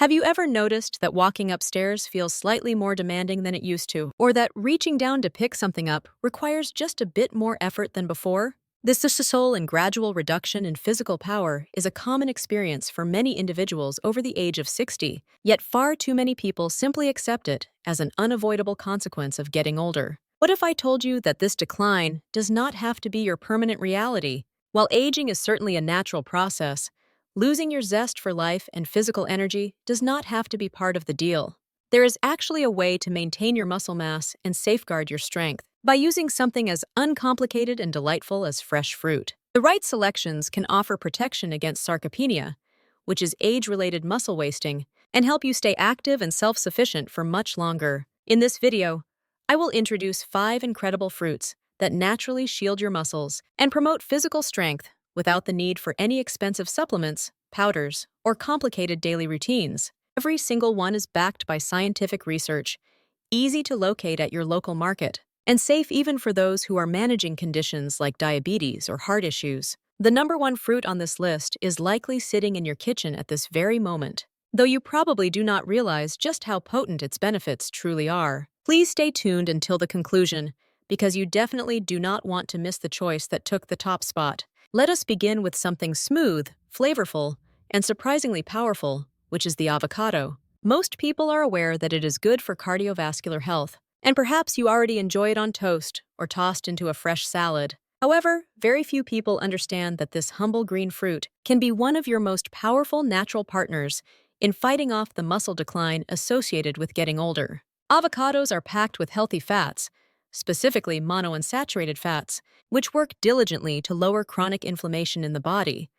Have you ever noticed that walking upstairs feels slightly more demanding than it used to, or that reaching down to pick something up requires just a bit more effort than before? This sustainable and gradual reduction in physical power is a common experience for many individuals over the age of 60, yet far too many people simply accept it as an unavoidable consequence of getting older. What if I told you that this decline does not have to be your permanent reality? While aging is certainly a natural process, losing your zest for life and physical energy does not have to be part of the deal. There is actually a way to maintain your muscle mass and safeguard your strength by using something as uncomplicated and delightful as fresh fruit. The right selections can offer protection against sarcopenia, which is age-related muscle wasting, and help you stay active and self-sufficient for much longer. In this video, I will introduce 5 incredible fruits that naturally shield your muscles and promote physical strength without the need for any expensive supplements, powders, or complicated daily routines. Every single one is backed by scientific research, easy to locate at your local market, and safe even for those who are managing conditions like diabetes or heart issues. The number 1 fruit on this list is likely sitting in your kitchen at this very moment, though you probably do not realize just how potent its benefits truly are. Please stay tuned until the conclusion, because you definitely do not want to miss the choice that took the top spot. Let us begin with something smooth, flavorful, and surprisingly powerful, which is the avocado. Most people are aware that it is good for cardiovascular health, and perhaps you already enjoy it on toast or tossed into a fresh salad. However, very few people understand that this humble green fruit can be one of your most powerful natural partners in fighting off the muscle decline associated with getting older. Avocados are packed with healthy fats, specifically monounsaturated fats, which work diligently to lower chronic inflammation in the body,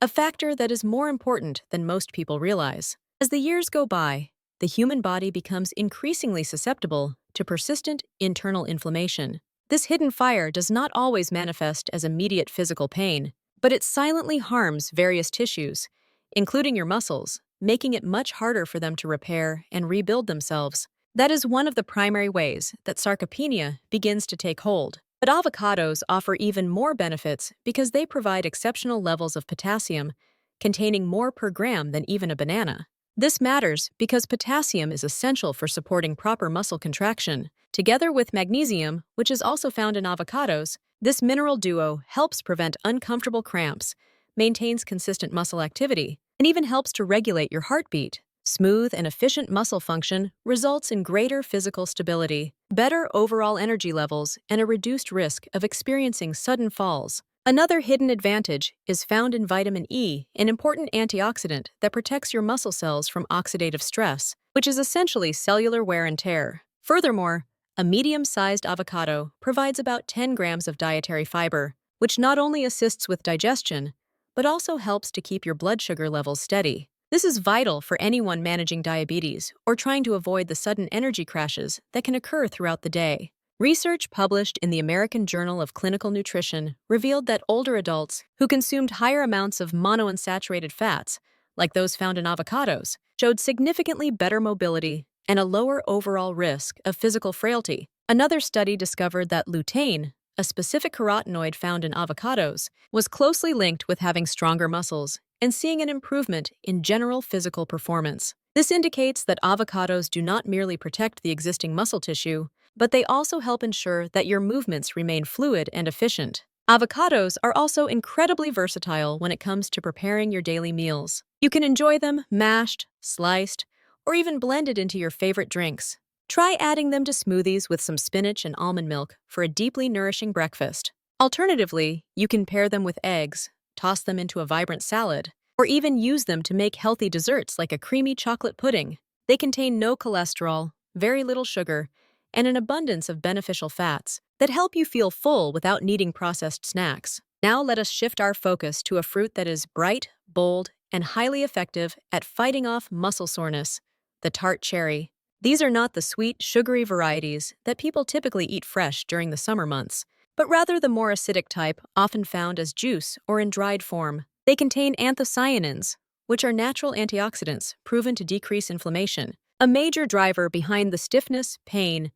a factor that is more important than most people realize. As the years go by, the human body becomes increasingly susceptible to persistent internal inflammation. This hidden fire does not always manifest as immediate physical pain, but it silently harms various tissues, including your muscles, making it much harder for them to repair and rebuild themselves. That is one of the primary ways that sarcopenia begins to take hold. But avocados offer even more benefits because they provide exceptional levels of potassium, containing more per gram than even a banana. This matters because potassium is essential for supporting proper muscle contraction. Together with magnesium, which is also found in avocados, this mineral duo helps prevent uncomfortable cramps, maintains consistent muscle activity, and even helps to regulate your heartbeat. Smooth and efficient muscle function results in greater physical stability, better overall energy levels, and a reduced risk of experiencing sudden falls. Another hidden advantage is found in vitamin E, an important antioxidant that protects your muscle cells from oxidative stress, which is essentially cellular wear and tear. Furthermore, a medium-sized avocado provides about 10 grams of dietary fiber, which not only assists with digestion, but also helps to keep your blood sugar levels steady. This is vital for anyone managing diabetes or trying to avoid the sudden energy crashes that can occur throughout the day. Research published in the American Journal of Clinical Nutrition revealed that older adults who consumed higher amounts of monounsaturated fats, like those found in avocados, showed significantly better mobility and a lower overall risk of physical frailty. Another study discovered that lutein, a specific carotenoid found in avocados, was closely linked with having stronger muscles and seeing an improvement in general physical performance. This indicates that avocados do not merely protect the existing muscle tissue, but they also help ensure that your movements remain fluid and efficient. Avocados are also incredibly versatile when it comes to preparing your daily meals. You can enjoy them mashed, sliced, or even blended into your favorite drinks. Try adding them to smoothies with some spinach and almond milk for a deeply nourishing breakfast. Alternatively, you can pair them with eggs, toss them into a vibrant salad, or even use them to make healthy desserts like a creamy chocolate pudding. They contain no cholesterol, very little sugar, and an abundance of beneficial fats that help you feel full without needing processed snacks. Now let us shift our focus to a fruit that is bright, bold, and highly effective at fighting off muscle soreness, the tart cherry. These are not the sweet, sugary varieties that people typically eat fresh during the summer months, but rather the more acidic type often found as juice or in dried form. They contain anthocyanins, which are natural antioxidants proven to decrease inflammation, a major driver behind the stiffness, pain,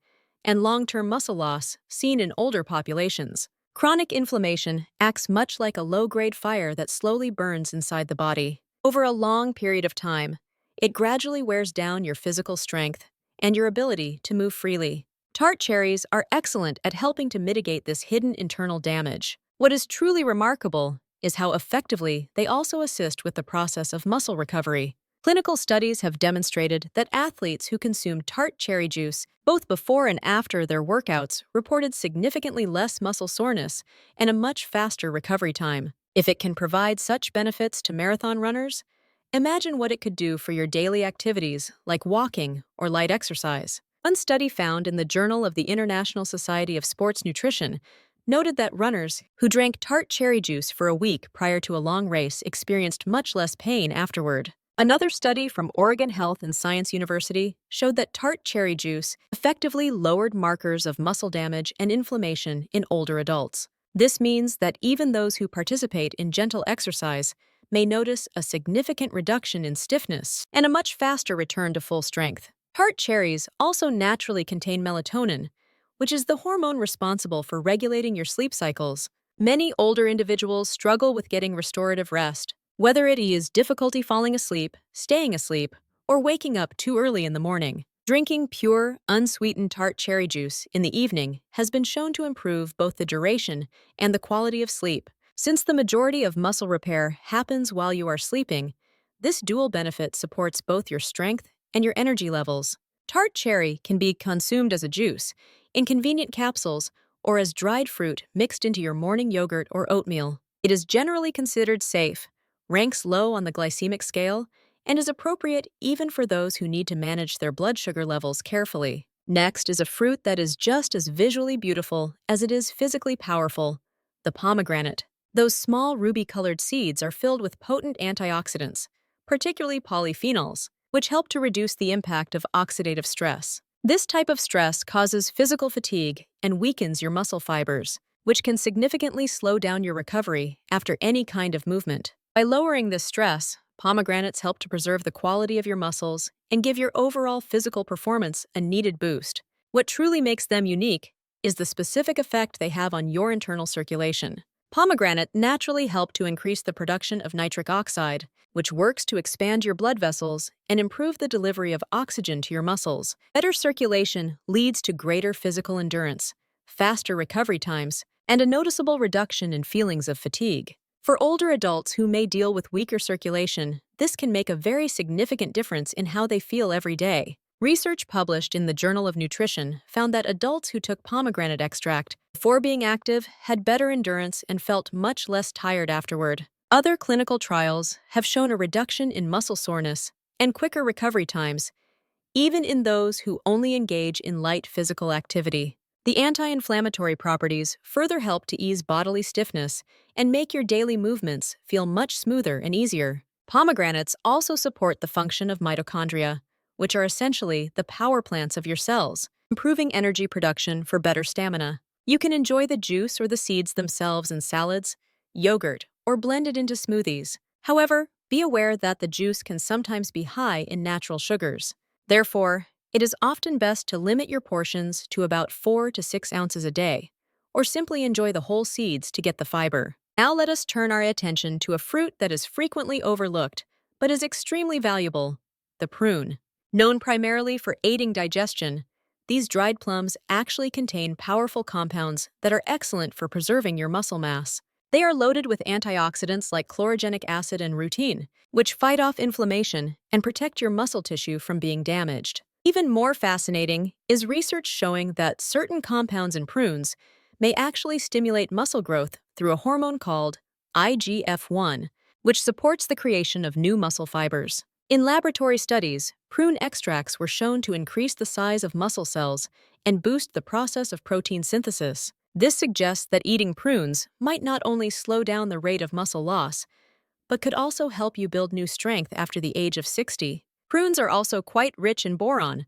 and long-term muscle loss seen in older populations. Chronic inflammation acts much like a low-grade fire that slowly burns inside the body. Over a long period of time, It gradually wears down your physical strength and your ability to move freely. Tart cherries are excellent at helping to mitigate this hidden internal damage. What is truly remarkable is how effectively they also assist with the process of muscle recovery. Clinical studies have demonstrated that athletes who consumed tart cherry juice both before and after their workouts reported significantly less muscle soreness and a much faster recovery time. If it can provide such benefits to marathon runners, imagine what it could do for your daily activities like walking or light exercise. One study found in the Journal of the International Society of Sports Nutrition noted that runners who drank tart cherry juice for a week prior to a long race experienced much less pain afterward. Another study from Oregon Health and Science University showed that tart cherry juice effectively lowered markers of muscle damage and inflammation in older adults. This means that even those who participate in gentle exercise may notice a significant reduction in stiffness and a much faster return to full strength. Tart cherries also naturally contain melatonin, which is the hormone responsible for regulating your sleep cycles. Many older individuals struggle with getting restorative rest, whether it is difficulty falling asleep, staying asleep, or waking up too early in the morning. Drinking pure, unsweetened tart cherry juice in the evening has been shown to improve both the duration and the quality of sleep. Since the majority of muscle repair happens while you are sleeping, this dual benefit supports both your strength and your energy levels. Tart cherry can be consumed as a juice, in convenient capsules, or as dried fruit mixed into your morning yogurt or oatmeal. It is generally considered safe, ranks low on the glycemic scale, and is appropriate even for those who need to manage their blood sugar levels carefully. Next is a fruit that is just as visually beautiful as it is physically powerful: the pomegranate. Those small ruby-colored seeds are filled with potent antioxidants, particularly polyphenols, which help to reduce the impact of oxidative stress. This type of stress causes physical fatigue and weakens your muscle fibers, which can significantly slow down your recovery after any kind of movement. By lowering this stress, pomegranates help to preserve the quality of your muscles and give your overall physical performance a needed boost. What truly makes them unique is the specific effect they have on your internal circulation. Pomegranate naturally help to increase the production of nitric oxide, which works to expand your blood vessels and improve the delivery of oxygen to your muscles. Better circulation leads to greater physical endurance, faster recovery times, and a noticeable reduction in feelings of fatigue. For older adults who may deal with weaker circulation, this can make a very significant difference in how they feel every day. Research published in the Journal of Nutrition found that adults who took pomegranate extract before being active had better endurance and felt much less tired afterward. Other clinical trials have shown a reduction in muscle soreness and quicker recovery times, even in those who only engage in light physical activity. The anti-inflammatory properties further help to ease bodily stiffness and make your daily movements feel much smoother and easier. Pomegranates also support the function of mitochondria, which are essentially the power plants of your cells, improving energy production for better stamina. You can enjoy the juice or the seeds themselves in salads, yogurt, or blended into smoothies. However, be aware that the juice can sometimes be high in natural sugars. Therefore, it is often best to limit your portions to about 4 to 6 ounces a day, or simply enjoy the whole seeds to get the fiber. Now let us turn our attention to a fruit that is frequently overlooked, but is extremely valuable: the prune. Known primarily for aiding digestion, these dried plums actually contain powerful compounds that are excellent for preserving your muscle mass. They are loaded with antioxidants like chlorogenic acid and rutin, which fight off inflammation and protect your muscle tissue from being damaged. Even more fascinating is research showing that certain compounds in prunes may actually stimulate muscle growth through a hormone called IGF-1, which supports the creation of new muscle fibers. In laboratory studies, prune extracts were shown to increase the size of muscle cells and boost the process of protein synthesis. This suggests that eating prunes might not only slow down the rate of muscle loss, but could also help you build new strength after the age of 60. Prunes are also quite rich in boron,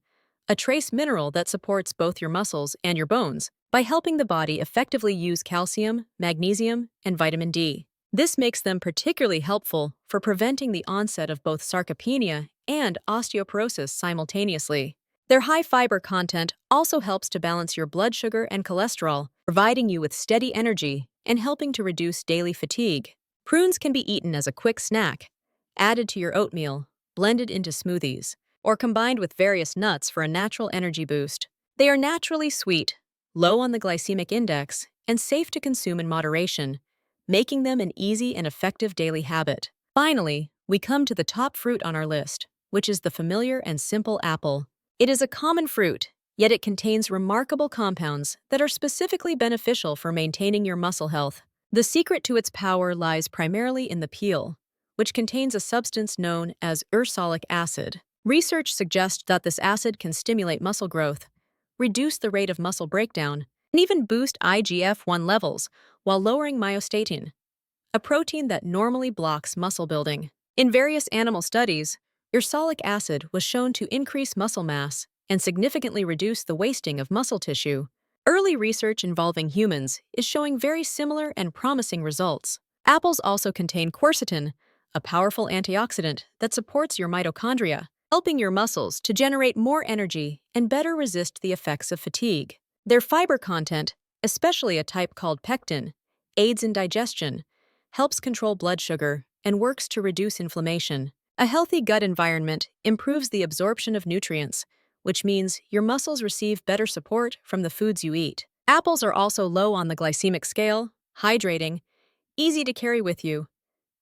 a trace mineral that supports both your muscles and your bones by helping the body effectively use calcium, magnesium, and vitamin D. This makes them particularly helpful for preventing the onset of both sarcopenia and osteoporosis simultaneously. Their high fiber content also helps to balance your blood sugar and cholesterol, providing you with steady energy and helping to reduce daily fatigue. Prunes can be eaten as a quick snack, added to your oatmeal, blended into smoothies, or combined with various nuts for a natural energy boost. They are naturally sweet, low on the glycemic index, and safe to consume in moderation, making them an easy and effective daily habit. Finally, we come to the top fruit on our list, which is the familiar and simple apple. It is a common fruit, yet it contains remarkable compounds that are specifically beneficial for maintaining your muscle health. The secret to its power lies primarily in the peel, which contains a substance known as ursolic acid. Research suggests that this acid can stimulate muscle growth, reduce the rate of muscle breakdown, and even boost IGF-1 levels while lowering myostatin, a protein that normally blocks muscle building. In various animal studies, ursolic acid was shown to increase muscle mass and significantly reduce the wasting of muscle tissue. Early research involving humans is showing very similar and promising results. Apples also contain quercetin, a powerful antioxidant that supports your mitochondria, helping your muscles to generate more energy and better resist the effects of fatigue. Their fiber content, especially a type called pectin, aids in digestion, helps control blood sugar, and works to reduce inflammation. A healthy gut environment improves the absorption of nutrients, which means your muscles receive better support from the foods you eat. Apples are also low on the glycemic scale, hydrating, easy to carry with you,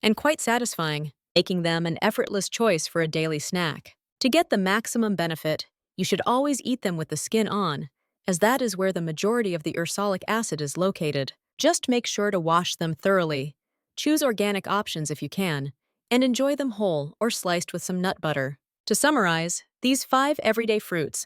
and quite satisfying, making them an effortless choice for a daily snack. To get the maximum benefit, you should always eat them with the skin on, as that is where the majority of the ursolic acid is located. Just make sure to wash them thoroughly. Choose organic options if you can, and enjoy them whole or sliced with some nut butter. To summarize, these 5 everyday fruits,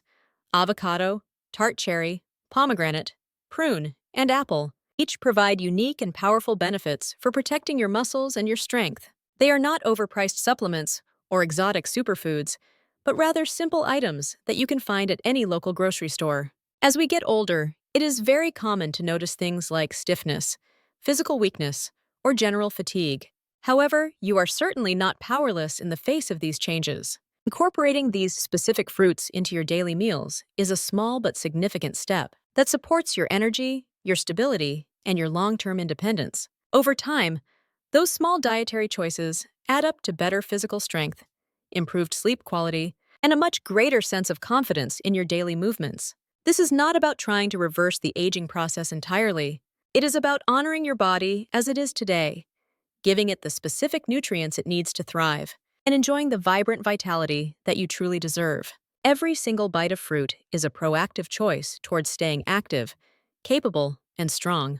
avocado, tart cherry, pomegranate, prune, and apple, each provide unique and powerful benefits for protecting your muscles and your strength. They are not overpriced supplements or exotic superfoods, but rather simple items that you can find at any local grocery store. As we get older, it is very common to notice things like stiffness, physical weakness, or general fatigue. However, you are certainly not powerless in the face of these changes. Incorporating these specific fruits into your daily meals is a small but significant step that supports your energy, your stability, and your long-term independence. Over time, those small dietary choices add up to better physical strength, improved sleep quality, and a much greater sense of confidence in your daily movements. This is not about trying to reverse the aging process entirely. It is about honoring your body as it is today, giving it the specific nutrients it needs to thrive, and enjoying the vibrant vitality that you truly deserve. Every single bite of fruit is a proactive choice towards staying active, capable, and strong.